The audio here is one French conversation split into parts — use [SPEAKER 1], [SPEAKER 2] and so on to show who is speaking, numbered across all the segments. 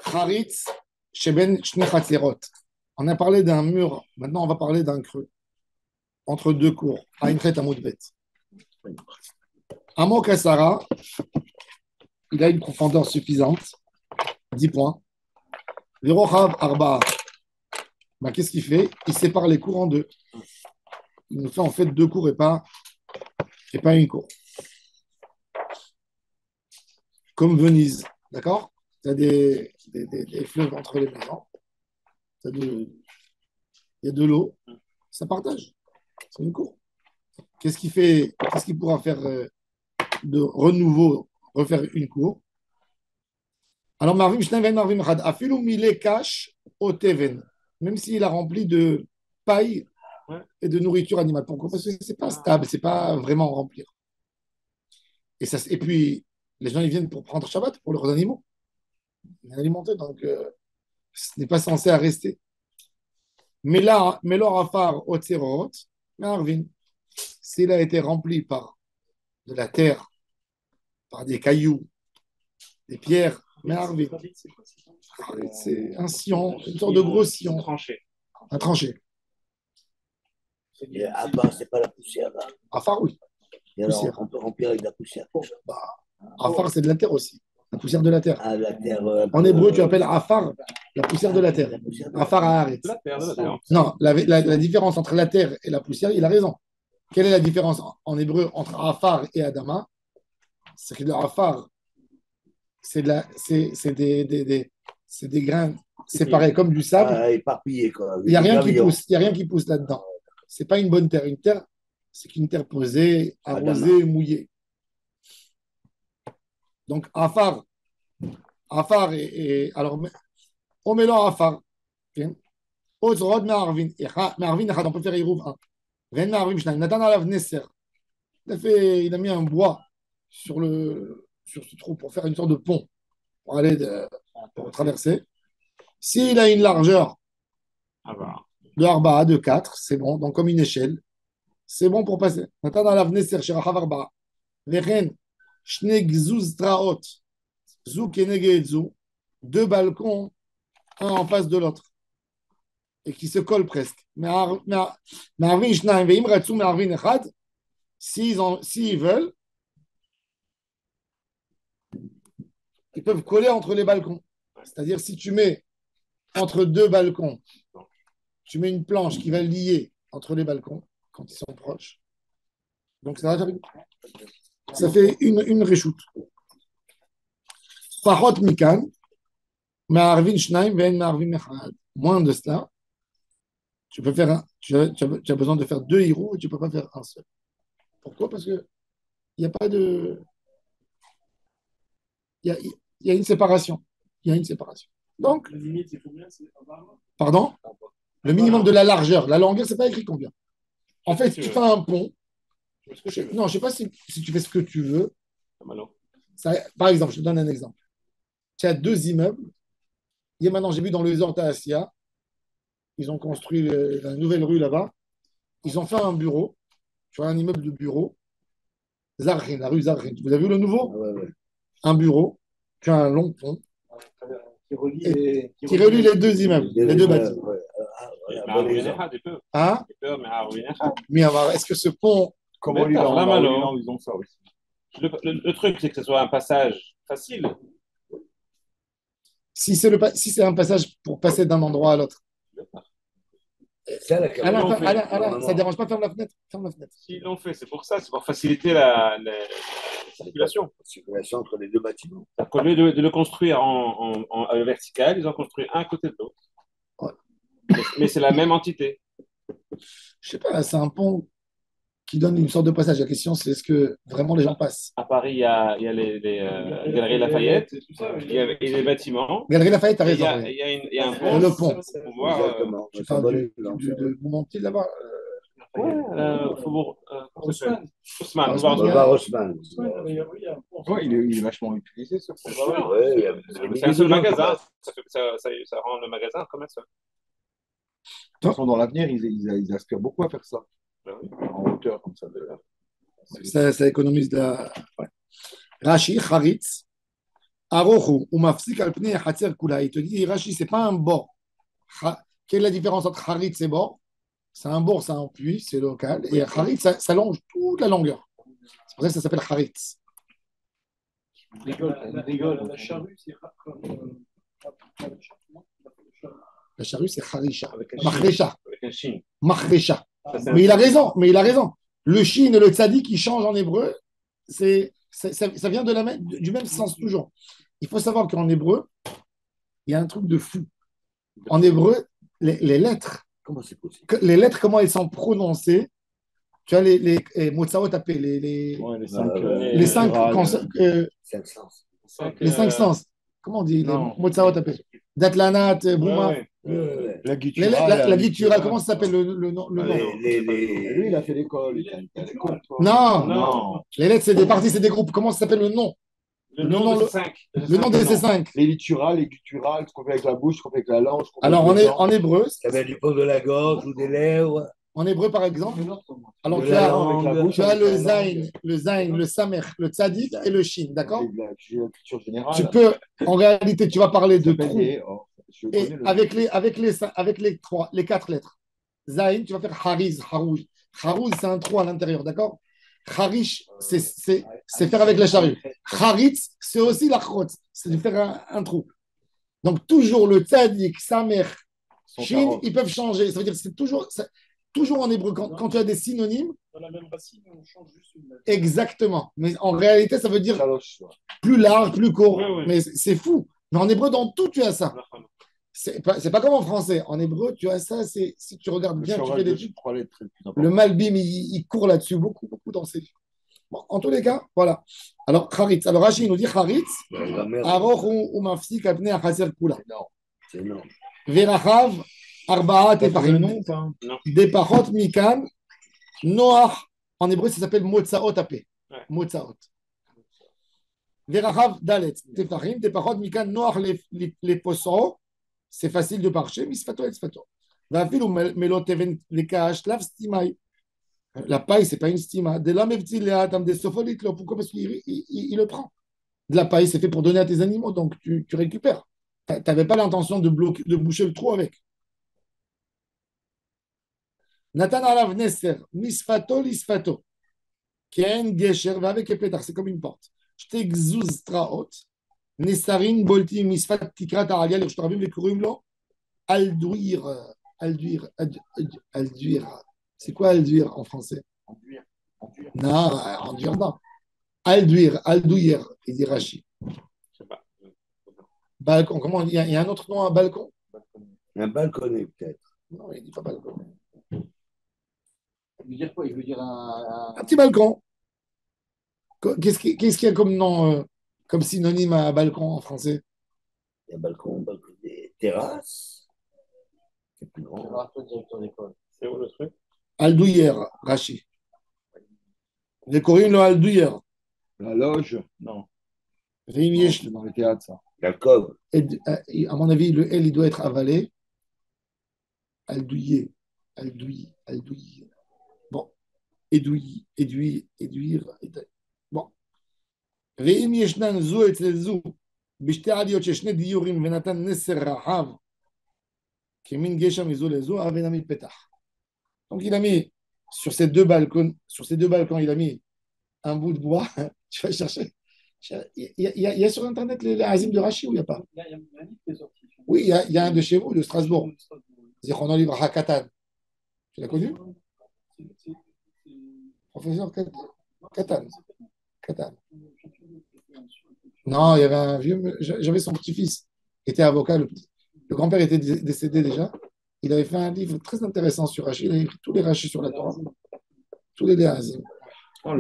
[SPEAKER 1] Charitz, Sheben Shne Chatzerot. On a parlé d'un mur, maintenant on va parler d'un creux entre deux cours, à une traite à Moudbet. Amo Kassara, il a une profondeur suffisante, 10 points. Virochav Arba, ben, qu'est-ce qu'il fait? Il sépare les cours en deux. Il nous fait en fait deux cours et pas une cour. Comme Venise, d'accord? Tu as des fleuves entre les maisons. Il y a de l'eau, ça partage. C'est une cour. Qu'est-ce qu'il pourra faire de renouveau, refaire une cour? Alors, Marvim Shneven, Marvim Had, Afilu Mile Kash au Teven, même s'il a rempli de paille et de nourriture animale. Pourquoi? Parce que c'est pas stable, c'est pas vraiment remplir. Et puis, les gens ils viennent pour prendre Shabbat pour leurs animaux, alimenter, donc ce n'est pas censé rester. Mais là, Melor Afar Otserot, Marvin, s'il a été rempli par de la terre, par des cailloux, des pierres, Marvin, c'est un sillon, une sorte de gros sillon. Un tranché.
[SPEAKER 2] Afar, c'est pas la poussière. Là.
[SPEAKER 1] Afar, oui.
[SPEAKER 2] Et alors, on peut remplir avec de la poussière.
[SPEAKER 1] Afar, c'est de la terre aussi. La poussière de la terre.
[SPEAKER 2] Ah, la terre
[SPEAKER 1] en hébreu, tu appelles Afar la poussière de la terre. Afar à Haaretz. Non, la différence entre la terre et la poussière, il a raison. Quelle est la différence en hébreu entre Afar et Adama? C'est que le Afar, c'est des grains séparés comme du sable.
[SPEAKER 2] Éparpillé, quoi.
[SPEAKER 1] Il n'y a rien qui pousse là-dedans. Ce n'est pas une bonne terre. Une terre, c'est une terre posée, arrosée, mouillée. Donc, Afar alors, on mélange Afar. Ozrod Me'arvin. Me'arvin, on peut faire Irouv 1. Ren Me'arvin, Shnaim. Nathan Alav Nesser. Il a mis un bois sur ce trou pour faire une sorte de pont pour traverser. S'il a une largeur de Arba, de 4, c'est bon, donc comme une échelle, c'est bon pour passer. Nathan Alav Nesser, Shirachav Arba. Vechen, Shneg Zuz Traot. Zou Kenege Zou. Deux balcons, un en face de l'autre. Et qui se collent presque. S'ils veulent, ils peuvent coller entre les balcons. C'est-à-dire, si tu mets entre deux balcons, tu mets une planche qui va lier entre les balcons quand ils sont proches. Donc, ça fait une réchoute. Parot mikan, ma'arvin shnaim ve'en ma'arvin echad. Moins de cela, tu as besoin de faire deux hiroux et tu ne peux pas faire un seul. Pourquoi? Parce qu'il n'y a pas de. Il y a une séparation. Il y a une séparation. Donc. Le limite, c'est combien? Pardon? Le minimum de la largeur. La longueur, c'est pas écrit combien. En fait, si tu fais un pont. Non, je ne sais pas si tu fais ce que tu veux. Par exemple, je te donne un exemple. Tu as deux immeubles. Maintenant, j'ai vu dans les Horta-Assia, ils ont construit la nouvelle rue là-bas. Ils ont fait un bureau. Tu vois, un immeuble de bureau. Zarhin, la rue Zarhin. Vous avez vu le nouveau?
[SPEAKER 2] Ouais.
[SPEAKER 1] Un bureau. Tu as un long pont. Qui relie les deux immeubles, les deux bâtiments. Hein? Mais alors, est-ce que ce pont.
[SPEAKER 3] Comment ils ont ça aussi. Le truc, c'est que ce soit un passage facile.
[SPEAKER 1] Si c'est un passage pour passer d'un endroit à l'autre. Ça ne dérange pas, ferme la fenêtre.
[SPEAKER 3] S'ils l'ont fait, c'est pour ça, c'est pour faciliter la circulation.
[SPEAKER 2] La circulation entre les deux bâtiments.
[SPEAKER 3] Au lieu de le construire en vertical, ils ont construit un côté de l'autre.
[SPEAKER 1] Ouais.
[SPEAKER 3] Mais c'est la même entité.
[SPEAKER 1] Je sais pas, c'est un pont qui donne une sorte de passage. La question, c'est est-ce que vraiment les gens passent?
[SPEAKER 3] À Paris, il y a les Galeries Lafayette, il y a les bâtiments.
[SPEAKER 1] Galerie Lafayette, t'as raison.
[SPEAKER 3] Il y a un pont.
[SPEAKER 1] Le pont.
[SPEAKER 2] Exactement.
[SPEAKER 1] Tu parles de Montpied là-bas?
[SPEAKER 3] Ouais, Faubourg Haussmann.
[SPEAKER 2] Haussmann.
[SPEAKER 4] Il est vachement utilisé ce pont.
[SPEAKER 3] C'est un seul magasin. Ça rend le magasin comme un seul.
[SPEAKER 4] De toute façon, dans l'avenir, ils aspirent beaucoup à faire ça. En hauteur, comme ça.
[SPEAKER 1] Ça économise de la. Ouais. Rashi, Charitz, Arochu, ou mafsik alpne hatzer kula. Il te dit, Rashi, c'est pas un bord. Quelle est la différence entre harit et bord? C'est un bord, c'est un puits, c'est local. Et harit, ça longe toute la longueur. C'est pour ça que ça s'appelle harit.
[SPEAKER 5] La charrue, c'est
[SPEAKER 1] La charrue, c'est harisha.
[SPEAKER 3] Avec
[SPEAKER 1] Machrecha.
[SPEAKER 3] Avec un chine.
[SPEAKER 1] Machrecha.
[SPEAKER 3] Ça,
[SPEAKER 1] Mais il a raison, mais il a raison. Le shin et le tzadik qui changent en hébreu, ça vient du même sens toujours. Il faut savoir qu'en hébreu, il y a un truc de fou. En hébreu, les lettres,
[SPEAKER 2] Comment c'est possible?
[SPEAKER 1] les lettres, comment elles sont prononcées, tu vois, les motzaot appelés,
[SPEAKER 4] Ouais,
[SPEAKER 1] les cinq,
[SPEAKER 2] C'est un sens.
[SPEAKER 1] les cinq sens. Comment on dit les
[SPEAKER 3] Non.
[SPEAKER 1] motzaot appelés? Datlanat, Bouma.
[SPEAKER 3] Ouais.
[SPEAKER 4] La
[SPEAKER 1] La
[SPEAKER 4] gutturale.
[SPEAKER 1] gutturale, comment ça s'appelle le nom?
[SPEAKER 4] Lui, il a fait l'école. Il a l'école.
[SPEAKER 1] Non,
[SPEAKER 3] Non.
[SPEAKER 1] les lettres, c'est des parties, c'est des groupes. Comment ça s'appelle le nom?
[SPEAKER 3] Le nom de ces cinq.
[SPEAKER 1] Le nom de ces cinq.
[SPEAKER 4] Les litturales, les gutturales, ce qu'on fait avec la bouche, ce qu'on fait avec la langue. Ce qu'on fait
[SPEAKER 1] Alors,
[SPEAKER 4] avec les dents.
[SPEAKER 1] en hébreu,
[SPEAKER 2] Ça vient du fond de la gorge ou des lèvres.
[SPEAKER 1] en hébreu, par exemple, alors
[SPEAKER 2] De
[SPEAKER 1] tu
[SPEAKER 2] la
[SPEAKER 1] as,
[SPEAKER 2] langue,
[SPEAKER 4] avec la bouche,
[SPEAKER 1] tu as
[SPEAKER 4] avec
[SPEAKER 1] le
[SPEAKER 4] la
[SPEAKER 1] zain,
[SPEAKER 4] langue.
[SPEAKER 1] le samer, le tzadik et le shin, d'accord?
[SPEAKER 4] La culture générale.
[SPEAKER 1] Tu peux, en réalité, tu vas parler de
[SPEAKER 4] Ça s'appelle
[SPEAKER 1] trou.
[SPEAKER 4] je
[SPEAKER 1] Et
[SPEAKER 4] connais le
[SPEAKER 1] avec les quatre lettres. Zain, tu vas faire hariz, harouj. Harouj, c'est un trou à l'intérieur, d'accord? Harish, c'est faire avec la charrue. Haritz, c'est aussi la chotz, c'est de faire un trou. Donc, toujours le tzadik, samer,
[SPEAKER 4] son
[SPEAKER 1] shin,
[SPEAKER 4] tarot.
[SPEAKER 1] ils peuvent changer. Ça veut dire que c'est toujours en hébreu. Quand tu as des synonymes,
[SPEAKER 5] dans la même racine, on change juste une lettre.
[SPEAKER 1] exactement. Mais en réalité, ça veut dire
[SPEAKER 4] Chaloche, ouais.
[SPEAKER 1] plus large, plus court.
[SPEAKER 3] Oui, oui.
[SPEAKER 1] Mais c'est fou. Mais en hébreu, dans tout, tu as ça. C'est pas comme en français. En hébreu, tu as ça. Si tu regardes
[SPEAKER 4] Le
[SPEAKER 1] bien, tu
[SPEAKER 4] chorage
[SPEAKER 1] fais
[SPEAKER 4] de
[SPEAKER 1] des trucs.
[SPEAKER 4] 3 lettres, c'est le plus
[SPEAKER 1] Le
[SPEAKER 4] important.
[SPEAKER 1] Malbim, il court là-dessus beaucoup, beaucoup dans ses livres. Bon, en tous les cas, voilà. Alors, Charitz. Alors, Rachid nous dit Charitz.
[SPEAKER 2] La grammaire,
[SPEAKER 1] Aroch ou mafsik apne achaser kula.
[SPEAKER 2] c'est énorme.
[SPEAKER 1] Verachav, arbaat
[SPEAKER 4] T'as trouvé le
[SPEAKER 1] tefachim.
[SPEAKER 4] nom ou pas?
[SPEAKER 1] Depachot mikan. Noach. En hébreu, ça s'appelle motzaot apé.
[SPEAKER 3] Ouais.
[SPEAKER 1] Motzaot. Verachav dalet. Tefachim. Depachot mikan. Noach les posso. C'est facile de parcher. Misfato et sfato. Vafil ou meloteven les kash lav stimai. La paille, ce n'est pas une stima. De l'homme des sopholites, pourquoi? Parce qu'il le prend. De la paille, c'est fait pour donner à tes animaux, donc tu récupères. Tu n'avais pas l'intention de boucher le trou avec. Nathan alav neser, misfato lisfato. Ken gesher, avec epletar, c'est comme une porte. J'texuz straot. Nesarin bolti misfat tikrat aralia, les shtrabim, les kurumlo. Alduir. Alduir. Alduir. C'est quoi alduire en français?
[SPEAKER 4] Enduire.
[SPEAKER 1] Non, enduire, non. Alduire, aldouir, il dit Rachi.
[SPEAKER 3] Je sais pas.
[SPEAKER 1] Balcon, comment il y a un autre nom à balcon?
[SPEAKER 2] Un balconnet, peut-être.
[SPEAKER 1] Non, il dit pas balcon.
[SPEAKER 6] Il veut dire quoi? Il veut dire
[SPEAKER 1] Un petit balcon. Qu'est-ce qu'il y a comme nom, comme synonyme à balcon en français?
[SPEAKER 2] Il y a un balcon, des terrasses. C'est plus grand.
[SPEAKER 6] toi, directeur d'école.
[SPEAKER 3] C'est où le truc?
[SPEAKER 1] Aldouir, Rachi. Les Coréens l'ont aldouir.
[SPEAKER 4] La loge? Non.
[SPEAKER 1] Rémi,
[SPEAKER 4] C'est dans les théâtres, ça.
[SPEAKER 2] L'alcôve.
[SPEAKER 1] à mon avis, le L, il doit être avalé. Aldouiller. Aldouiller. Bon. Éduire. Bon. ואם ישנן זו אצל זו בשתי עליות ששני דיורים ונתן נסר רחב כמין גשם מזו לזו, אבן המפתח. Donc il a mis sur ces deux balcons, il a mis un bout de bois. Tu vas chercher. Il y a sur Internet les azim de Rachi ou il n'y a pas?
[SPEAKER 5] Il y a un livre qui est sorti.
[SPEAKER 1] Oui, il y a un de chez vous, de Strasbourg. Zichrono Livracha Katan. Tu l'as connu? Professeur Katan. Katan. Non, il y avait un vieux. J'avais son petit-fils qui était avocat. Le grand-père était décédé déjà. Il avait fait un livre très intéressant sur Rachi. Il a écrit tous les Rachis sur la Torah. Tous les Azim.
[SPEAKER 4] Il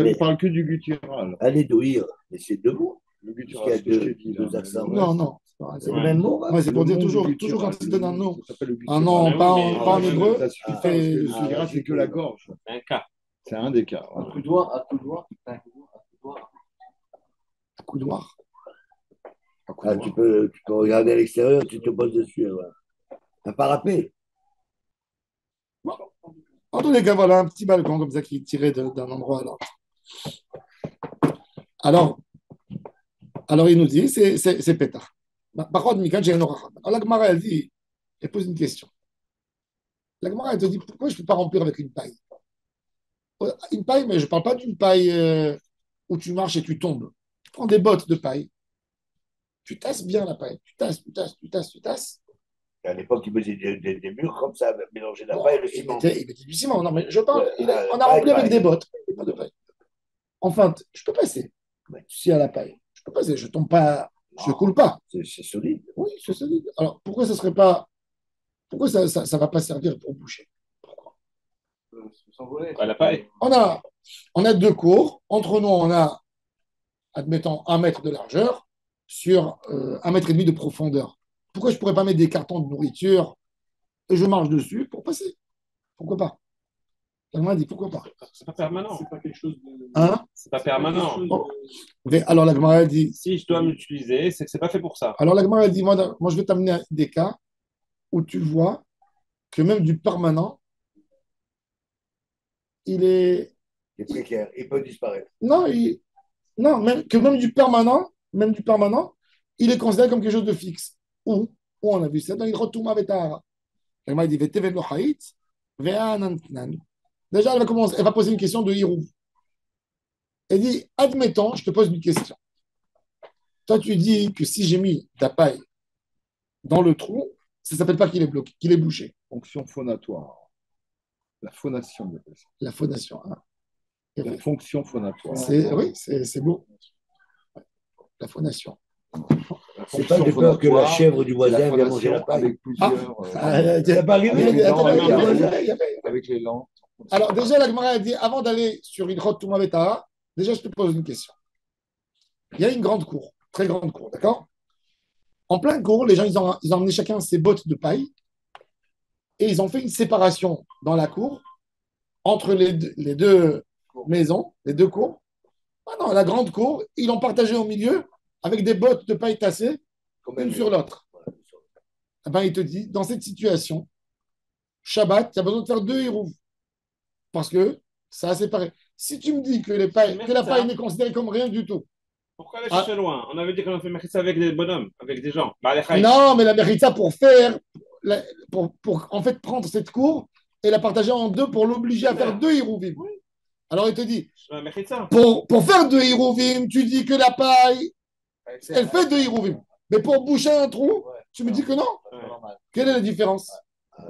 [SPEAKER 4] ne parle que du guttural.
[SPEAKER 2] Allez, douillir. Mais c'est deux mots.
[SPEAKER 4] Le
[SPEAKER 2] Parce
[SPEAKER 4] guttural,
[SPEAKER 2] qu'il y a
[SPEAKER 4] c'est ce que je t'ai dit,
[SPEAKER 2] deux
[SPEAKER 4] là.
[SPEAKER 2] accents.
[SPEAKER 1] Non.
[SPEAKER 2] C'est le même mot.
[SPEAKER 1] Ouais, c'est pour
[SPEAKER 4] Le
[SPEAKER 1] dire
[SPEAKER 4] nom
[SPEAKER 1] toujours
[SPEAKER 4] du
[SPEAKER 1] quand
[SPEAKER 4] guttural,
[SPEAKER 1] il donne un nom.
[SPEAKER 4] ça s'appelle le
[SPEAKER 1] Un
[SPEAKER 4] guttural.
[SPEAKER 1] nom,
[SPEAKER 3] Mais
[SPEAKER 1] pas
[SPEAKER 3] oui,
[SPEAKER 1] en
[SPEAKER 3] mais-
[SPEAKER 1] hébreu.
[SPEAKER 4] Ça suffit
[SPEAKER 1] il
[SPEAKER 4] pas,
[SPEAKER 1] fait-
[SPEAKER 4] parce que le guttural, c'est que la gorge.
[SPEAKER 3] C'est un cas.
[SPEAKER 4] C'est un des cas.
[SPEAKER 6] Un coup de doigt, un coup de doigt, un coup de doigt.
[SPEAKER 1] Coudoir.
[SPEAKER 2] Ah, tu peux regarder à l'extérieur, tu te poses dessus. Voilà. Un parapet.
[SPEAKER 1] En tous les cas, voilà un petit balcon comme ça qui est tiré d'un endroit à l'autre. Alors, Alors il nous dit, c'est pétard. Par contre, Mikan, j'ai un oracha. Alors la Gemara, elle dit, elle pose une question. La Gemara, elle te dit, pourquoi je ne peux pas remplir avec une paille? Une paille, mais je ne parle pas d'une paille où tu marches et tu tombes. Tu prends des bottes de paille, tu tasses bien la paille, tu tasses, tu tasses, tu tasses, tu tasses.
[SPEAKER 2] À l'époque, ils faisaient des murs comme ça, mélanger la
[SPEAKER 1] Bon,
[SPEAKER 2] paille et le
[SPEAKER 1] il
[SPEAKER 2] ciment.
[SPEAKER 1] mettait du ciment. Non, mais je parle,
[SPEAKER 2] Ouais,
[SPEAKER 1] on a rempli avec
[SPEAKER 2] paille.
[SPEAKER 1] des bottes, pas de paille. Enfin, je peux passer. Si à la paille, je peux passer. Je tombe pas, je coule pas.
[SPEAKER 2] C'est solide.
[SPEAKER 1] Oui, c'est solide. Alors pourquoi ça serait pas, pourquoi ça va pas servir pour boucher? Pourquoi?
[SPEAKER 6] S'envoler.
[SPEAKER 3] À la paille.
[SPEAKER 1] On a deux cours. Entre nous, on a, admettons, 1 mètre de largeur sur 1,5 mètre de profondeur. Pourquoi je pourrais pas mettre des cartons de nourriture et je marche dessus pour passer? Pourquoi pas? Elle m'a dit pourquoi pas?
[SPEAKER 3] C'est pas permanent.
[SPEAKER 5] C'est pas quelque chose de.
[SPEAKER 1] Hein?
[SPEAKER 3] C'est pas permanent.
[SPEAKER 1] Oh. Mais alors la Gemara a dit,
[SPEAKER 3] Si je dois m'utiliser, c'est que c'est pas fait pour ça.
[SPEAKER 1] alors la Gemara a dit, moi je vais t'amener à des cas où tu vois que même du permanent, il est.
[SPEAKER 2] C'est précaire. Il peut disparaître.
[SPEAKER 1] Non, non, que même du permanent, il est considéré comme quelque chose de fixe. Où on a vu ça dans l'Hilchot Touma Vetahara. La Gemara dit, Veteven lo chait, ve'anan tnan. Déjà, elle va poser une question de Hirouv. Elle dit, admettons, je te pose une question. Toi, tu dis que si j'ai mis ta paille dans le trou, ça ne s'appelle pas qu'il est bloqué, qu'il est bouché.
[SPEAKER 4] Fonction phonatoire. La phonation, on appelle ça.
[SPEAKER 1] La phonation. Hein.
[SPEAKER 4] La fonction phonatoire.
[SPEAKER 1] Oui, c'est beau. La phonation.
[SPEAKER 2] C'est pas de peur que la chèvre du voisin vienne manger la paille.
[SPEAKER 4] Avec plusieurs.
[SPEAKER 1] Ça pas arrivé.
[SPEAKER 4] Avec les lampes.
[SPEAKER 1] Alors, déjà, la Gemara a dit, avant d'aller sur une grotte Toumaveta, déjà, je te pose une question. Il y a une grande cour, très grande cour, d'accord? En plein cours, les gens, ils ont emmené chacun ses bottes de paille et ils ont fait une séparation dans la cour entre les deux maisons, les deux cours. Ah non, la grande cour, ils l'ont partagée au milieu avec des bottes de paille tassées, une sur l'autre. Eh ben, il te dit, dans cette situation, Shabbat, tu as besoin de faire 2 hérouves. Parce que ça a séparé. Si tu me dis que la paille n'est considérée comme rien du tout.
[SPEAKER 3] Pourquoi aller chercher loin? On avait dit qu'on a fait Mechitza avec des bonhommes, avec des gens.
[SPEAKER 1] Non, mais la Mechitza pour faire, pour en fait prendre cette cour et la partager en deux pour l'obliger à faire 2 hirouvim. Oui. Alors il te dit, pour faire 2 hirouvim, tu dis que la paille, elle fait 2 hirouvim. Mais pour boucher un trou, tu me dis que non. Quelle est la différence?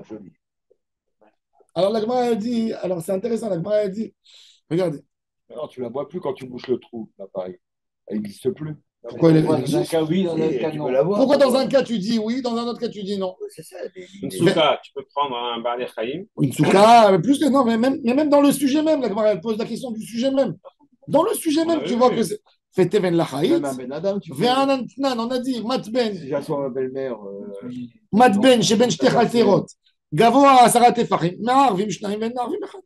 [SPEAKER 2] Joli.
[SPEAKER 1] Alors la Gemara a dit, alors c'est intéressant, la Gemara a dit, regardez.
[SPEAKER 4] Non, tu ne la vois plus quand tu bouches le trou, la paille. Elle n'existe plus.
[SPEAKER 1] Pourquoi elle
[SPEAKER 6] Dans un
[SPEAKER 1] existe?
[SPEAKER 6] cas oui, dans un cas
[SPEAKER 2] Tu
[SPEAKER 6] non.
[SPEAKER 2] peux la voir.
[SPEAKER 1] Pourquoi dans un cas tu dis oui, dans un autre cas tu dis non?
[SPEAKER 2] C'est ça.
[SPEAKER 3] Une souka, tu peux prendre un balai chaim.
[SPEAKER 1] Une souka, plus que non, mais même dans le sujet même, la Gemara elle pose la question du sujet même. Dans le sujet même, tu vois que c'est fait even la chaït.
[SPEAKER 4] Même un Ben Adam, tu fais.
[SPEAKER 1] On a dit matben.
[SPEAKER 4] Si j'assois ma belle-mère.
[SPEAKER 1] matben chez ben shte chalterot. Gavoa asarat tefachim. Me'arvim shnayim ve'narvim echad.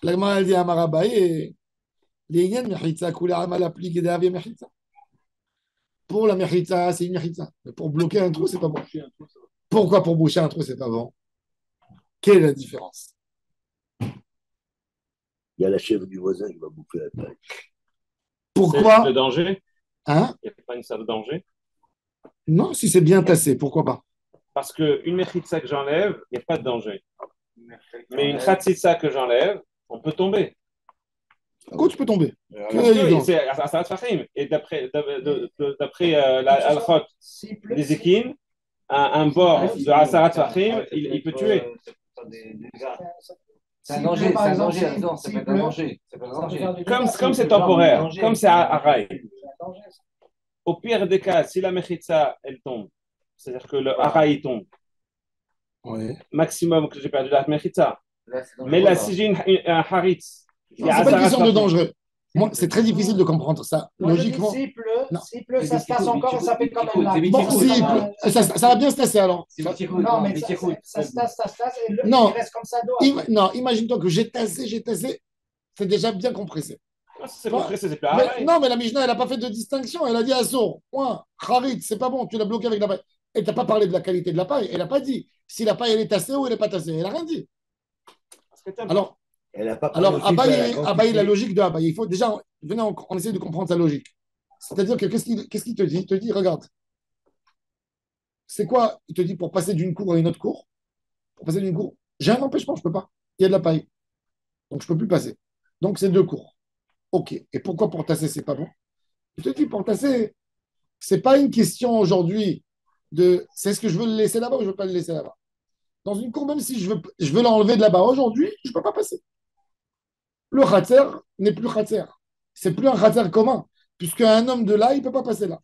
[SPEAKER 1] La Gemara elle dit à Marabaye, לעניין מחיצה, כולי עלמא להפליג ידי אבי מחיצה. Pour la mechitza, c'est une mechitza. Mais pour bloquer un trou, c'est pas bon. Pourquoi pour boucher un trou, c'est pas bon? Quelle est la différence?
[SPEAKER 2] Il y a la chèvre du voisin qui va bouffer la paille.
[SPEAKER 1] Pourquoi?
[SPEAKER 3] C'est le danger?
[SPEAKER 1] Hein?
[SPEAKER 3] Il n'y a pas une sorte de danger?
[SPEAKER 1] Non, si c'est bien tassé, pourquoi pas?
[SPEAKER 3] Parce qu'une mechitza que j'enlève, il n'y a pas de danger. Mais une khatsitsa que j'enlève, on peut tomber.
[SPEAKER 1] Pourquoi tu peux tomber?
[SPEAKER 3] C'est Asarat Fahim. Et d'après la Al-Khot, les Zekin, un bord de Asarat Fahim, il peut tuer.
[SPEAKER 6] C'est un danger, c'est un danger. Non, c'est pas un danger.
[SPEAKER 3] Comme c'est temporaire, comme c'est à rail. Au pire des cas, si la Mechitza, elle tombe, c'est-à-dire que le Haraï tombe, maximum que j'ai perdu la Mechitza. Mais là, si j'ai un Haritz,
[SPEAKER 1] c'est pas une question de dangereux. Moi, c'est très difficile de comprendre ça. Logiquement.
[SPEAKER 7] S'il pleut, ça se tasse encore, ça fait quand même là.
[SPEAKER 1] Bon, ça va bien se tasser alors.
[SPEAKER 7] Non, mais ça se tasse, et il reste comme ça dehors.
[SPEAKER 1] Non, imagine-toi que j'ai tassé, c'est déjà bien compressé.
[SPEAKER 3] C'est compressé, c'est plus
[SPEAKER 1] non, mais la Mishnah, elle n'a pas fait de distinction. Elle a dit Assour, point. Harit, c'est pas bon, tu l'as bloqué avec la paille. Elle t'a pas parlé de la qualité de la paille. Elle n'a pas dit si la paille elle est tassée ou elle n'est pas tassée. Elle n'a rien dit. Alors, Abaye, la logique de Abaye. Il faut déjà, venez, on essaie de comprendre sa logique. C'est-à-dire que qu'est-ce qu'il te dit? Il te dit, regarde, c'est quoi? Il te dit pour passer d'une cour à une autre cour, pour passer d'une cour, j'ai un empêchement, je ne peux pas. Il y a de la paille. Donc je ne peux plus passer. Donc c'est 2 cours. OK. Et pourquoi pour tasser, c'est pas bon? Je te dis, pour tasser, c'est pas une question aujourd'hui de c'est est-ce que je veux le laisser là-bas ou je ne veux pas le laisser là-bas. Dans une cour, même si je veux l'enlever de là-bas aujourd'hui, je ne peux pas passer. Le khater n'est plus khater. C'est plus un khater commun, puisque un homme de là, il ne peut pas passer là.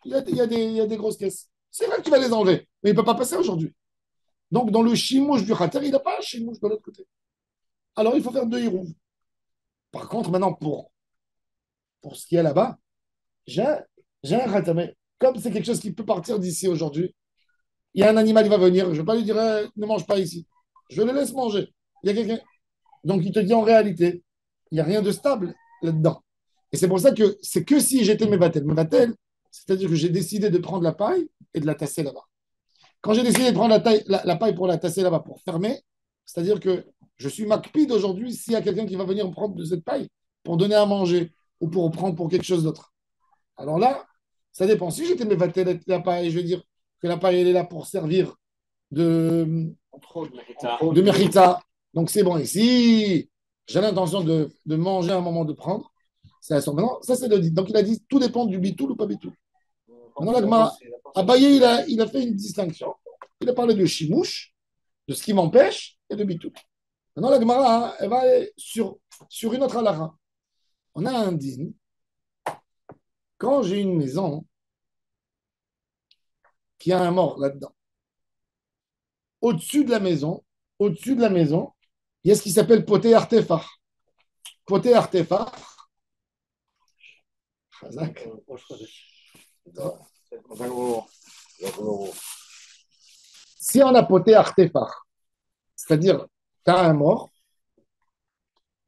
[SPEAKER 1] Il y a des grosses caisses. C'est vrai que tu vas les enlever, mais il ne peut pas passer aujourd'hui. Donc, dans le chimouche du khater, il n'a pas un chimouche de l'autre côté. Alors, il faut faire 2 hirouv. Par contre, maintenant, pour ce qui est là-bas, j'ai un khater. Mais comme c'est quelque chose qui peut partir d'ici aujourd'hui, il y a un animal qui va venir, je ne vais pas lui dire ne mange pas ici. Je le laisse manger. Il y a quelqu'un. Donc, il te dit en réalité, il n'y a rien de stable là-dedans. Et c'est pour ça que c'est que si j'étais Mevatel. Mevatel, c'est-à-dire que j'ai décidé de prendre la paille et de la tasser là-bas. Quand j'ai décidé de prendre la paille pour la tasser là-bas, pour fermer, c'est-à-dire que je suis macpide aujourd'hui s'il y a quelqu'un qui va venir prendre de cette paille pour donner à manger ou pour prendre pour quelque chose d'autre. Alors là, ça dépend. Si j'étais Mevatel la paille, je vais dire que la paille, elle est là pour servir de mérita. Donc c'est bon. Et si j'ai l'intention de manger à un moment de prendre, c'est maintenant, ça c'est le dit. Donc il a dit tout dépend du bitoul ou pas bitoul. Maintenant, l'agma, Abaye, il a fait une distinction. Il a parlé de chimouche, de ce qui m'empêche, et de bitoul. Maintenant, l'agma, elle va aller sur une autre halakha. On a un din. Quand j'ai une maison qui a un mort là-dedans, au-dessus de la maison, il y a ce qui s'appelle poté artefar. Poté artefar. Chazak. Si on a poté artefar, c'est-à-dire tu as un mort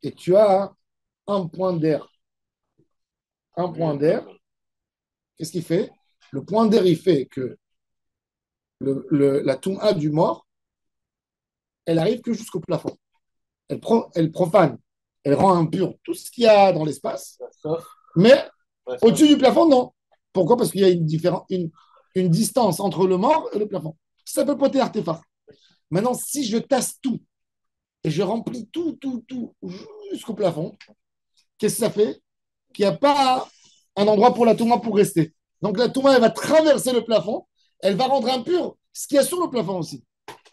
[SPEAKER 1] et tu as un point d'air. Un point d'air, qu'est-ce qu'il fait? Le point d'air, il fait que la touma du mort, elle arrive que jusqu'au plafond. Elle profane, elle rend impur tout ce qu'il y a dans l'espace, mais au-dessus du plafond, non. Pourquoi? Parce qu'il y a une distance entre le mort et le plafond. Ça peut poter artefact. Maintenant, si je tasse tout et je remplis tout jusqu'au plafond, qu'est-ce que ça fait? Qu'il n'y a pas un endroit pour la touma pour rester. Donc la touma, elle va traverser le plafond, elle va rendre impur ce qu'il y a sur le plafond aussi,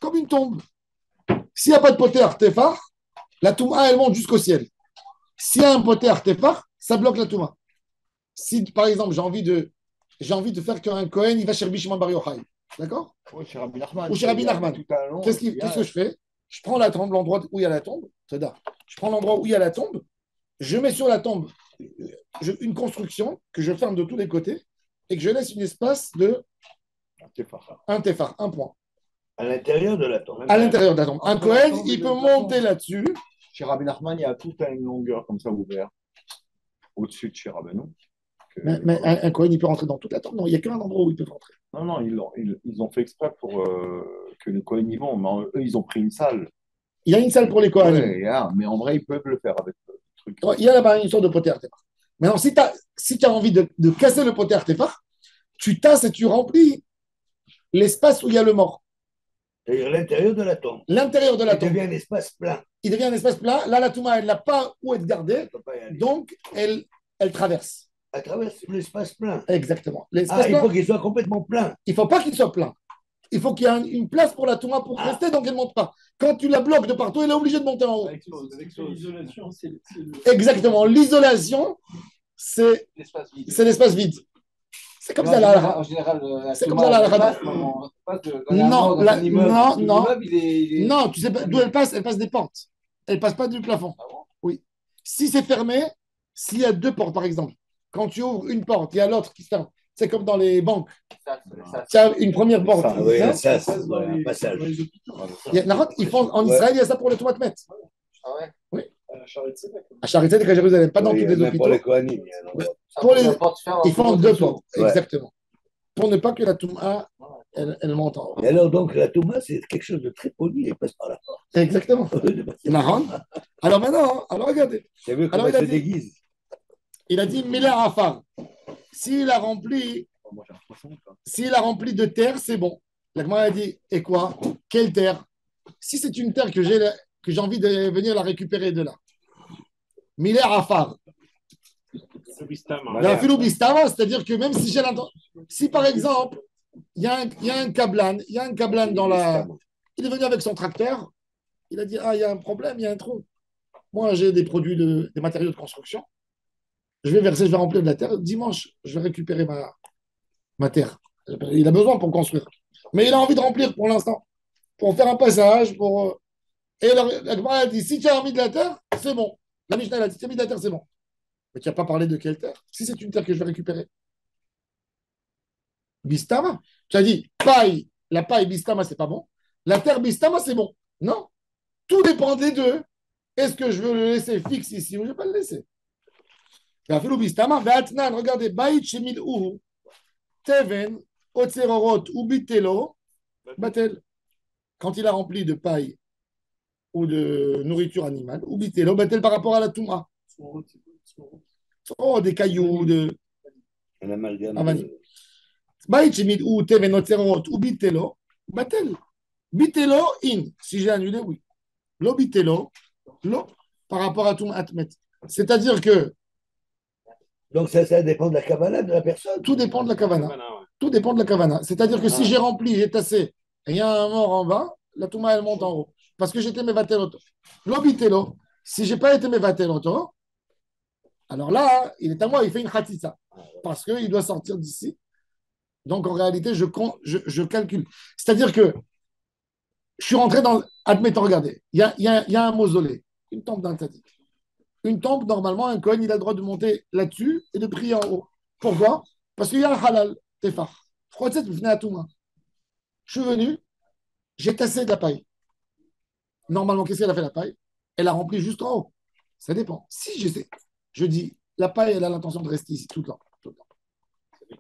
[SPEAKER 1] comme une tombe. S'il n'y a pas de poter artefact, la touma, elle monte jusqu'au ciel. S'il y a un poter artefact, ça bloque la touma. Si, par exemple, j'ai envie de faire qu'un Cohen, il va chez Rabbi Shimon Bar Yochai. D'accord?
[SPEAKER 4] Ou chez Rabbi Nachman.
[SPEAKER 1] Ou chez Rabbi Nachman. Qu'est-ce que je fais? Je prends la tombe, l'endroit où il y a la tombe. Je prends l'endroit où il y a la tombe. Je mets sur la tombe une construction que je ferme de tous les côtés et que je laisse un espace de un tefar, un point.
[SPEAKER 2] À l'intérieur de la tombe.
[SPEAKER 1] À l'intérieur de la tombe. Un Cohen, il peut monter là-dessus.
[SPEAKER 4] Chez Rabbi Nachman, il y a toute une longueur comme ça ouverte au-dessus de chez Rabbeinu.
[SPEAKER 1] Mais un Cohen, il peut rentrer dans toute la tombe. Non, il n'y a qu'un endroit où il peut rentrer.
[SPEAKER 4] Non, ils ont fait exprès pour que les Cohen y vont. Mais eux, ils ont pris une salle.
[SPEAKER 1] Il y a une salle pour les Cohen.
[SPEAKER 4] Ouais, mais en vrai, ils peuvent le faire avec le truc.
[SPEAKER 1] Il y a là-bas une sorte de poter artefact. Maintenant, si tu as envie de casser le poter artefact, tu tasses et tu remplis l'espace où il y a le mort.
[SPEAKER 2] C'est-à-dire l'intérieur de la tombe.
[SPEAKER 1] L'intérieur de la tombe.
[SPEAKER 2] Il devient un espace plein.
[SPEAKER 1] Il devient un espace plein. Là, la touma, elle n'a pas où être gardée. Donc, elle traverse.
[SPEAKER 2] À travers l'espace plein.
[SPEAKER 1] Exactement.
[SPEAKER 2] Il faut qu'il soit complètement plein.
[SPEAKER 1] Il ne faut pas qu'il soit plein. Il faut qu'il y ait une place pour la touma pour rester, donc elle ne monte pas. Quand tu la bloques de partout, elle est obligée de monter en haut.
[SPEAKER 5] L'isolation, c'est
[SPEAKER 1] Exactement. L'isolation, c'est l'espace vide. C'est comme ça là.
[SPEAKER 6] En général,
[SPEAKER 1] c'est comme ça là. Non, tu sais pas d'où elle passe des pentes. Elle passe pas du plafond. Oui. Si c'est fermé, s'il y a 2 portes par exemple, quand tu ouvres une porte, il y a l'autre qui ferme. C'est comme dans les banques. Tu as une première porte.
[SPEAKER 2] Ça, c'est un passage.
[SPEAKER 1] En Israël, il y a ça pour les tomates mètres.
[SPEAKER 6] Ah ouais?
[SPEAKER 1] Oui. À Charité à Jérusalem, pas dans tous les hôpitaux.
[SPEAKER 2] Pour les Kohanim.
[SPEAKER 1] Ils font 2 portes, exactement. Pour ne pas que la touma, elle monte en haut.
[SPEAKER 2] Et alors, donc, la touma, c'est quelque chose de très poli, elle passe par la porte.
[SPEAKER 1] Exactement. Alors maintenant, alors regardez.
[SPEAKER 2] C'est vu comment elle se déguise.
[SPEAKER 1] Il a dit Mila Afar. S'il a rempli,
[SPEAKER 4] Moi, j'ai un poisson, quoi.
[SPEAKER 1] s'il a rempli de terre, c'est bon. La Gemara a dit, et quoi? Quelle terre? Si c'est une terre que j'ai envie de venir la récupérer de là. Miller Afar. La Filubistama, c'est-à-dire que même si j'ai l'intention. Si par exemple, il y a un cablan dans la. Il est venu avec son tracteur, il a dit, ah, il y a un problème, il y a un trou. Moi, j'ai des produits, des matériaux de construction. Je vais verser, je vais remplir de la terre. Dimanche, je vais récupérer ma terre. Il a besoin pour construire. Mais il a envie de remplir pour l'instant, pour faire un passage. Et la Gemara a dit, si tu as mis de la terre, c'est bon. La Mishnah a dit, si tu as mis de la terre, c'est bon. Mais tu n'as pas parlé de quelle terre. Si c'est une terre que je vais récupérer. Bistama. Tu as dit, paille, la paille Bistama, c'est pas bon. La terre Bistama, c'est bon. Non. Tout dépend des deux. Est-ce que je veux le laisser fixe ici ou je ne vais pas le laisser? Regardez, Baït Shemil Uhu, Teven, Otserorot, Ubitelo, Batel. Quand il a rempli de paille ou de nourriture animale, Ubitelo, Batel par rapport à la Touma. Oh, des cailloux,
[SPEAKER 2] Un amalgame.
[SPEAKER 1] Baït Shemil Uhu, Teven, Otserorot, Ubitelo, Batel. Bitelo, in. Si j'ai annulé, oui. Lo Bitelo, lo, par rapport à Touma Atmet. C'est-à-dire que.
[SPEAKER 2] Donc ça dépend de la kavana de la personne.
[SPEAKER 1] Tout dépend de la kavana. Tout dépend de la kavana. C'est-à-dire que si j'ai rempli, j'ai tassé, et il y a un mort en bas, la touma, elle monte en haut. Parce que j'étais mevatel auto. L'obitelo, si je n'ai pas été mevatel auto, alors là, il est à moi, il fait une khatissa. Parce qu'il doit sortir d'ici. Donc en réalité, je calcule. C'est-à-dire que je suis rentré dans. Admettons, regardez, il y a un mausolée, une tombe d'un tzaddik. Une tombe, normalement, un Kohen, il a le droit de monter là-dessus et de prier en haut. Pourquoi? Parce qu'il y a un halal, tefar. Je suis venu, j'ai tassé de la paille. Normalement, qu'est-ce qu'elle a fait la paille? Elle a rempli juste en haut. Ça dépend. Si je dis, la paille, elle a l'intention de rester ici tout le temps. Tout le temps.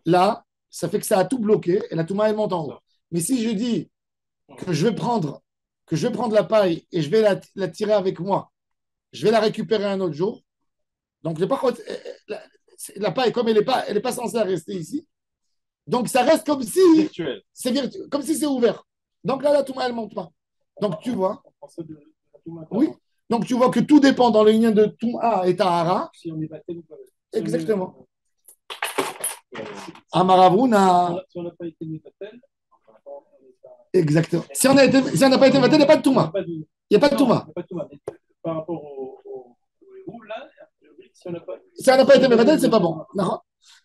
[SPEAKER 1] Là, ça fait que ça a tout bloqué et la touma, elle monte en haut. Mais si je dis que je vais prendre la paille et je vais la tirer avec moi, je vais la récupérer un autre jour. Donc, la paille, comme elle n'est pas censée rester ici, donc ça reste comme si comme si c'est ouvert. Donc là, la touma, elle ne monte pas. Donc tu vois, oui. Donc tu vois que tout dépend dans le lien de touma et tahara.
[SPEAKER 5] Si on est battu ou pas.
[SPEAKER 1] Exactement. Amaravuna.
[SPEAKER 5] Si on n'a pas été métatel.
[SPEAKER 1] Exactement. Si on n'a pas été métatel, il n'y a pas de touma. Il n'y a pas de touma.
[SPEAKER 5] Par rapport au héros, là, si on
[SPEAKER 1] n'a pas été métatel, c'est pas bon. Non.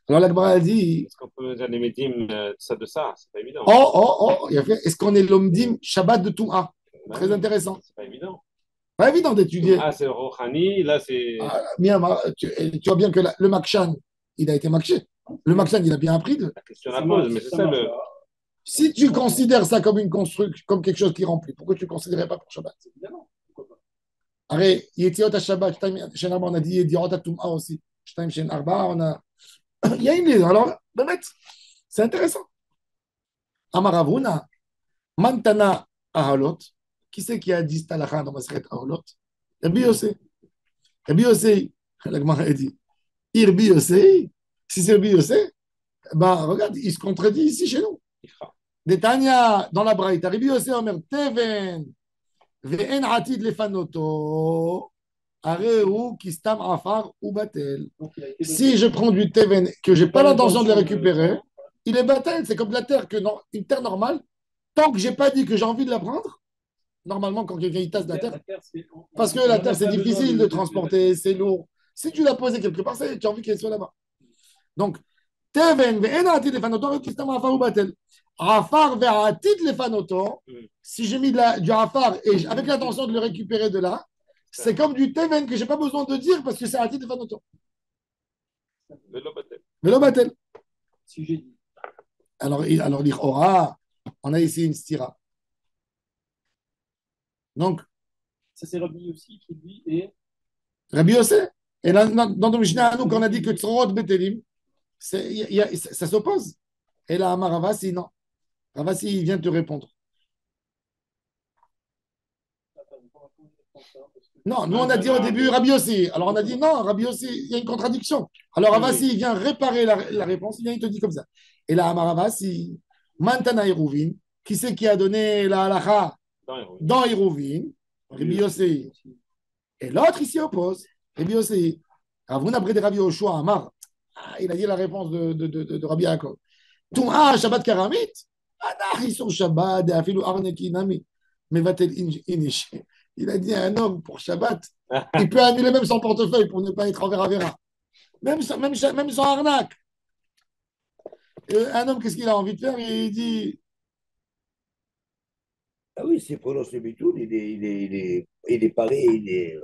[SPEAKER 1] Alors la Gemara a dit.
[SPEAKER 3] Est-ce qu'on peut dire les médim de ça? C'est pas évident.
[SPEAKER 1] Est-ce qu'on est l'omdim Shabbat de Touma? Très intéressant.
[SPEAKER 3] C'est pas évident.
[SPEAKER 1] Pas évident d'étudier.
[SPEAKER 3] Ah, c'est Rohani, là c'est.
[SPEAKER 1] Tu vois bien que le Makshan, il a été makché. Le Makshan, il a bien appris.
[SPEAKER 3] La question la pose, mais c'est ça le.
[SPEAKER 1] Si tu considères ça comme une construction, comme quelque chose qui remplit, pourquoi tu ne considérais pas pour Shabbat?
[SPEAKER 5] Évidemment.
[SPEAKER 1] Arrête, Yetiot à Shabbat, Shen Arba, on a dit Yediot à Touma aussi. Shen Arba, on a. Il y a une liaison. Alors, c'est intéressant. Amaravuna, Mantana Ahalot. Qui c'est qui a dit Stalacha dans Maseret Ahalot? Rabbi Yossé. Rabbi Yossé, la Gemara a dit Irbi Yossé. Si c'est Rabbi Yossé, regarde, il se contredit ici chez nous. Détania, dans la Braïta, Rabbi Yossé Omer Teven, Ve'en Atid Lefanoto. Areu qui stam afar ou batel. Si je prends du teven que je n'ai pas l'intention de le récupérer, il est batel. C'est comme de la terre, une terre normale. Tant que je n'ai pas dit que j'ai envie de la prendre, normalement, quand quelqu'un tasse de la terre, parce que la terre, c'est difficile de transporter, c'est lourd. Si tu l'as posée quelque part, tu as envie qu'elle soit là-bas. Donc, teven ve'en atid lefanoto qui stam afar ou batel. Afar ve'atid lefanoto. Si j'ai mis du afar et avec l'intention de le récupérer de là, c'est comme du teven que je n'ai pas besoin de dire parce que c'est un titre de fanoto. Velo batel.
[SPEAKER 5] Si j'ai dit.
[SPEAKER 1] Alors, l'Ichora, on a ici une stira. Donc.
[SPEAKER 5] Ça, c'est Rabbi aussi qui dit et.
[SPEAKER 1] Rabbi Yossé. Et là, dans le Mishnah, nous, quand on a dit que Tzorot Betelim, ça s'oppose. Et là, Ravasi, non. Ravasi, il vient te répondre.
[SPEAKER 5] Attends, parce que
[SPEAKER 1] Non, nous on a dit au début Rabbi aussi. Alors on a dit non, Rabbi aussi, il y a une contradiction. Alors Avasi, il vient réparer la réponse, il vient, il te dit comme ça. Et là, Amar Avasi, Mantana Iruvin, qui c'est qui a donné la halakha dans Iruvin? Rabbi Yossi. Et l'autre, il s'y oppose. Rabbi Yossi. Ravuna Brede Rabbi Yoshua Amar. Il a dit la réponse de Rabbi Yaakov. Tum'a Shabbat Karamit. Anachi sur Shabbat, Afilu Arneki Nami. Mevatel Inish. Il a dit à un homme pour Shabbat, il peut annuler même son portefeuille pour ne pas être envers Avera. Même son arnaque. Et un homme, qu'est-ce qu'il a envie de faire? Il dit.
[SPEAKER 2] Ah oui, c'est prononcé Bitoul, il est paré, il est.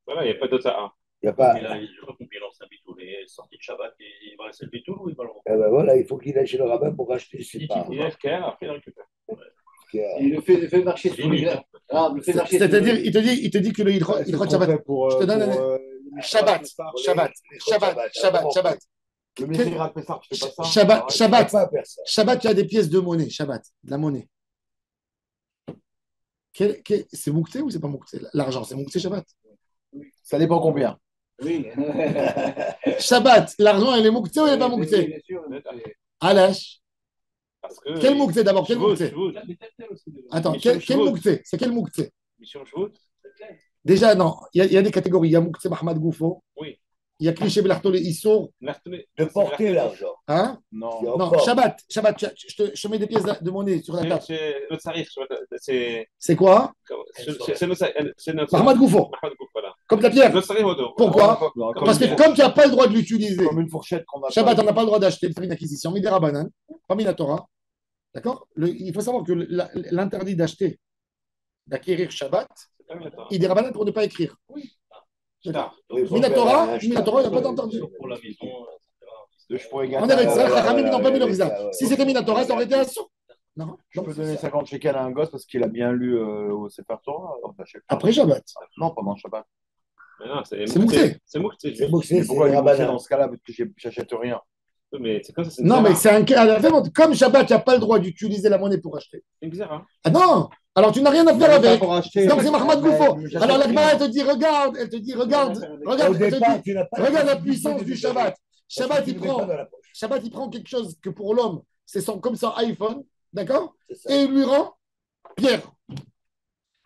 [SPEAKER 3] Voilà, il n'y a pas d'autre à.
[SPEAKER 2] Il n'y a pas.
[SPEAKER 5] Je crois qu'il lance un Bitoul. Il est sorti de Shabbat et il va laisser le Bitoul ou il va le
[SPEAKER 2] Eh ben voilà, il faut qu'il aille chez le rabbin pour acheter ses parts.
[SPEAKER 3] Il est FKR, après il récupère.
[SPEAKER 6] Il le fait marcher sur lui.
[SPEAKER 1] C'est-à-dire, il te dit que le Ilchot Shabbat. Je te donne un. Shabbat.
[SPEAKER 4] Le Messire à Pessah, tu fais pas ça.
[SPEAKER 1] Shabbat, tu as des pièces de monnaie. Shabbat, de la monnaie. C'est Mouktsé ou c'est pas Mouktsé? L'argent, c'est Mouktsé Shabbat.
[SPEAKER 4] Ça dépend combien.
[SPEAKER 6] Oui.
[SPEAKER 1] Shabbat, l'argent, il est Mouktsé ou il n'est pas Mouktsé? Alash. Quel Mouktsé d'abord? Quel Mouktsé? Attends, quel Mouktsé? C'est quel Mouktsé?
[SPEAKER 3] Mission Shvout.
[SPEAKER 1] Déjà, non, il y a des catégories. Il y a Mouktsé Mahmoud Goufo.
[SPEAKER 3] Oui.
[SPEAKER 1] Il y a Cliché Belartol et Issour.
[SPEAKER 2] De porter l'argent.
[SPEAKER 1] Hein?
[SPEAKER 4] Non.
[SPEAKER 1] Shabbat, je mets des pièces de monnaie sur la table.
[SPEAKER 3] C'est notre tarif.
[SPEAKER 1] C'est quoi?
[SPEAKER 3] C'est notre.
[SPEAKER 1] Mahmoud Goufo.
[SPEAKER 3] Voilà.
[SPEAKER 1] Comme ta pierre.
[SPEAKER 3] Notre tarif au dos.
[SPEAKER 1] Pourquoi? Parce que comme tu n'as pas le droit de l'utiliser,
[SPEAKER 4] Comme une fourchette qu'on a.
[SPEAKER 1] Shabbat, on n'a pas le droit d'acheter, de faire une acquisition, mais des Rabbanan, pas mis la Torah. D'accord? Il faut savoir que l'interdit d'acheter, d'acquérir Shabbat, il est Rabbanan pour ne pas écrire. Oui. Minatora, il n'y a pas d'entendu.
[SPEAKER 5] Pour la maison,
[SPEAKER 4] Je pourrais
[SPEAKER 1] On
[SPEAKER 4] gagner.
[SPEAKER 1] avait ça, Chachamim, ils n'ont pas mis le visa. Si c'était Minatora, ça aurait été un saut. Non.
[SPEAKER 4] Je peux donner 50 shekels à un gosse parce qu'il a bien lu au Sefer Torah.
[SPEAKER 1] Après Shabbat.
[SPEAKER 4] Non, pendant Shabbat.
[SPEAKER 1] C'est Mouktsé.
[SPEAKER 3] C'est Mouktsé.
[SPEAKER 2] C'est Mouktsé,
[SPEAKER 4] Pourquoi il est
[SPEAKER 2] Rabbanan.
[SPEAKER 4] dans ce cas-là? Parce que j'achète rien.
[SPEAKER 3] Mais c'est comme ça.
[SPEAKER 1] Non, mais c'est un cas. Comme Shabbat, tu n'as pas le droit d'utiliser la monnaie pour acheter.
[SPEAKER 3] C'est bizarre, hein?
[SPEAKER 1] Ah non! Alors tu n'as rien à faire avec.
[SPEAKER 4] Pour acheter.
[SPEAKER 1] Donc c'est Mahmoud Goufo. Alors la Gemara, elle te dit, regarde, regarde la puissance du Shabbat. Shabbat, il prend quelque chose que pour l'homme, c'est comme son iPhone, d'accord? Et il lui rend pierre.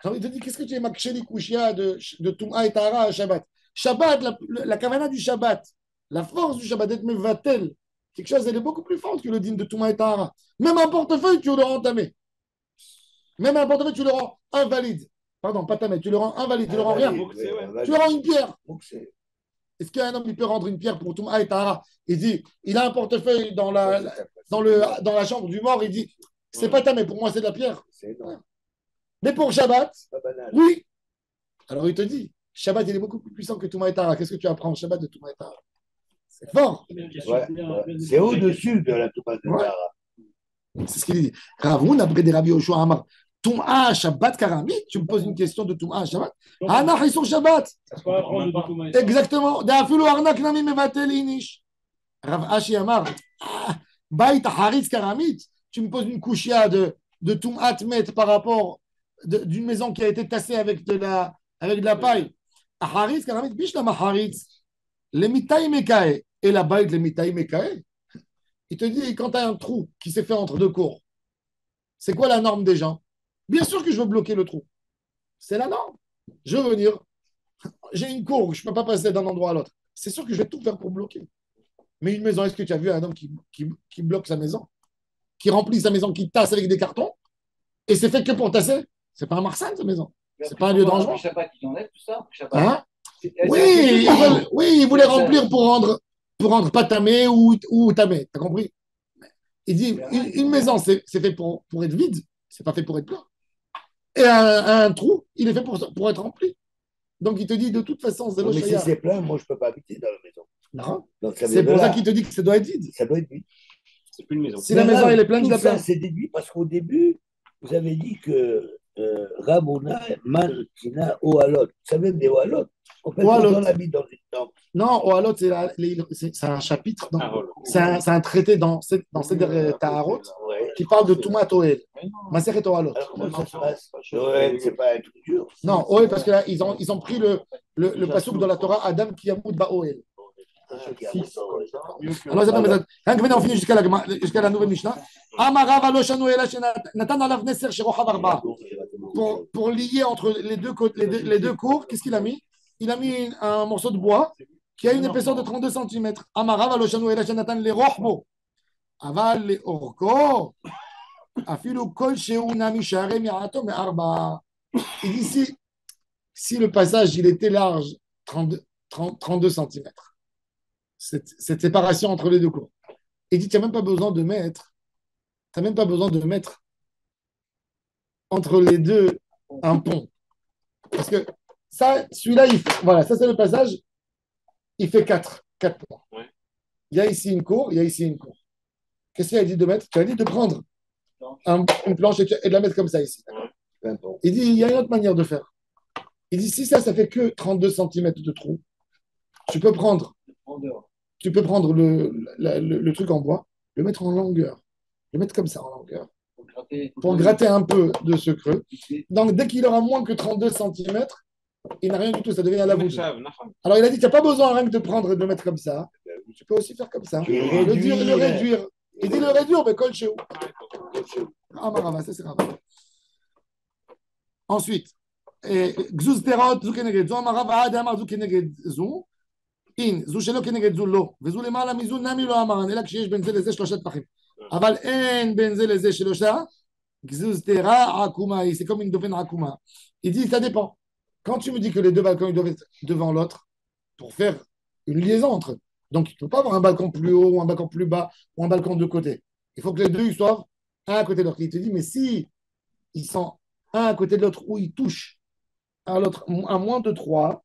[SPEAKER 1] Alors il te dit, qu'est-ce que tu es Maksheli Kushia de Touma et Tahara à Shabbat? Shabbat, la kavana du Shabbat, la force du Shabbat, d'être mevatel, quelque chose, elle est beaucoup plus forte que le din de Touma et Tahara. Même un portefeuille, tu le rends entamé. Même un portefeuille, tu le rends invalide. Pardon, pas tamé, tu le rends invalide, tu le rends rien. Tu le rends une pierre. Est-ce qu'un homme il peut rendre une pierre pour Touma et Tahara? Il dit, il a un portefeuille dans la chambre du mort, il dit, c'est pas tamé, pour moi c'est de la pierre. Mais pour Shabbat, oui. Alors il te dit, Shabbat il est beaucoup plus puissant que Touma et Tahara. Qu'est-ce que tu apprends au Shabbat de Touma et Tahara? C'est fort.
[SPEAKER 2] C'est au-dessus de la Touma et Tahara.
[SPEAKER 1] C'est ce qu'il dit. Ravoun, après des Rabbi Yoshua Amar, Touma Shabbat Karami, tu me poses une question de Touma Shabbat. Anach ils sont Shabbat. Exactement. D'Afilu Arnak Nami Mevatel Inish. Rav Ashi Amar, Baït Haritz Karamit, tu me poses une couchia de Touma Met par rapport d'une maison qui a été tassée avec de la paille. Haritz Karamit, Bishlama Haritz, les Mitaï Mekae et la Baït les Mitaï Mekae. Il te dit, quand tu as un trou qui s'est fait entre deux cours, c'est quoi la norme des gens? Bien sûr que je veux bloquer le trou. C'est la norme. Je veux venir, j'ai une cour, je ne peux pas passer d'un endroit à l'autre. C'est sûr que je vais tout faire pour bloquer. Mais une maison, est-ce que tu as vu un homme qui bloque sa maison? Qui remplit sa maison, qui tasse avec des cartons? Et c'est fait que pour tasser? C'est pas un marsan, sa maison. C'est pas un lieu de rangement.
[SPEAKER 6] Shabbat, il enlève tout ça.
[SPEAKER 1] Hein? Oui, il voulait remplir pour rendre pas tamé ou tamé. T'as compris? Il dit, une maison, c'est fait pour être vide, c'est pas fait pour être plein. Et un trou, il est fait pour être rempli. Donc il te dit, de toute façon, c'est
[SPEAKER 2] mais si c'est plein, moi je peux pas habiter dans la maison.
[SPEAKER 1] Non.
[SPEAKER 2] Donc,
[SPEAKER 1] c'est pour ça qu'il te dit que ça doit être vide.
[SPEAKER 2] Ça doit être vide.
[SPEAKER 3] C'est plus une maison.
[SPEAKER 1] Si la maison elle est pleine, je la
[SPEAKER 2] ça,
[SPEAKER 1] perds.
[SPEAKER 2] c'est déduit parce qu'au début, vous avez dit que Ramouna, Martina, Oalot. Ça vient des Oalot. En fait,
[SPEAKER 1] Oalot.
[SPEAKER 2] on habite dans une tente.
[SPEAKER 1] Non, Ohalot, c'est un chapitre, c'est un traité dans Seder Taharot qui parle de Tumat Oel. Maseret Ohalot.
[SPEAKER 2] Alors, comment ça se passe? Oel, c'est pas un truc dur.
[SPEAKER 1] Non, Oel, parce que là, ils ont pris le passouk de la Torah, Adam qui yamout ba Oel. Alors, rien que maintenant, on finit jusqu'à la nouvelle Mishnah. Amarav aloshanu ela natan alav neser sherochav arba. Pour lier entre les deux cours, qu'est-ce qu'il a mis? Il a mis un morceau de bois qui a une épaisseur de 32 cm. Amarav aloshanu ela natan le rochbo. Aval le orko. Afilu kol sheu nami share mi'ato me'arba. Il dit si le passage il était large 32 cm. Cette séparation entre les deux cours. Il dit, tu n'as même pas besoin de mettre entre les deux un pont. Parce que ça, celui-là, voilà, ça c'est le passage, il fait 4 points.
[SPEAKER 3] Ouais.
[SPEAKER 1] Il y a ici une cour, il y a ici une cour. Qu'est-ce qu'il a dit de mettre? Tu as dit de prendre une planche et de la mettre comme ça ici.
[SPEAKER 3] Ouais.
[SPEAKER 1] Il dit, il y a une autre manière de faire. Il dit, si ça fait que 32 cm de trou, tu peux prendre le truc en bois, le mettre en longueur, le mettre comme ça en longueur, pour gratter un peu de ce creux. Donc, dès qu'il aura moins que 32 cm, il n'a rien du tout, ça devient à la bouche. Alors, il a dit, tu n'as pas besoin rien que de prendre et de le mettre comme ça. Tu peux aussi faire comme ça. Le réduire. Il dit le réduire, mais colle chez où? Ah, marava, ça c'est grave. Ensuite, Gzuz Terot, Zukeneged, Zo Amarava, Adamar, Zukeneged, Zo. זו שלא כנגד זו לא, וזו למעלה מזו נמי לא אמרן, אלא כשיש בין זה לזה 3 טפחים. אבל אין בין זה לזה 3, גזוז תרה עקומה, c'est comme une dauphine עקומה. Il dit, ça dépend. Quand tu me dis que les deux balcons ils doivent être devant l'autre, pour faire une liaison entre eux, donc il ne peut pas avoir un balcon plus haut, ou un balcon plus bas, ou un balcon de côté. Il faut que les deux ils soient un à côté de l'autre. Il te dit, mais si ils sont un à côté de l'autre, où ils touchent à l'autre à moins de 3,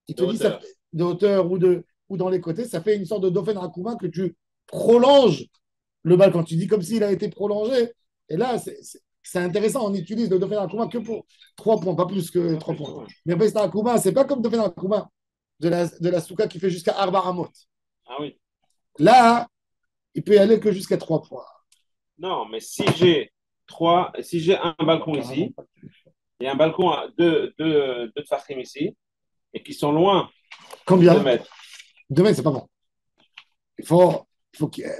[SPEAKER 1] il te dit ça de hauteur ou dans les côtés, ça fait une sorte de dauphin rakouma que tu prolonges le balcon. Tu dis comme s'il a été prolongé. Et là, c'est intéressant. On utilise le dauphin rakouma que pour 3 points, pas plus que 3 points. Mais Besta rakouma, c'est pas comme dauphin rakouma de la souka qui fait jusqu'à Arba Amot.
[SPEAKER 3] Ah oui.
[SPEAKER 1] Là, il peut y aller que jusqu'à 3 points.
[SPEAKER 3] Non, mais si j'ai un balcon ici, et un balcon à 2 tfachim ici, et qui sont loin.
[SPEAKER 1] Combien?
[SPEAKER 3] 2 mètres.
[SPEAKER 1] 2 mètres, c'est pas bon. Il faut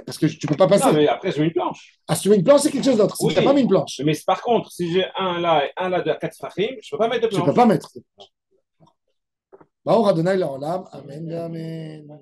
[SPEAKER 1] parce que tu ne peux pas passer.
[SPEAKER 3] Non, mais après, je mets une planche.
[SPEAKER 1] Ah, si tu mets une planche, c'est quelque chose d'autre. Si tu n'as pas mis une planche.
[SPEAKER 3] Mais par contre, si j'ai un là et un là de 4 fachim, je ne peux pas mettre de planche.
[SPEAKER 1] Tu ne peux pas mettre. Amen.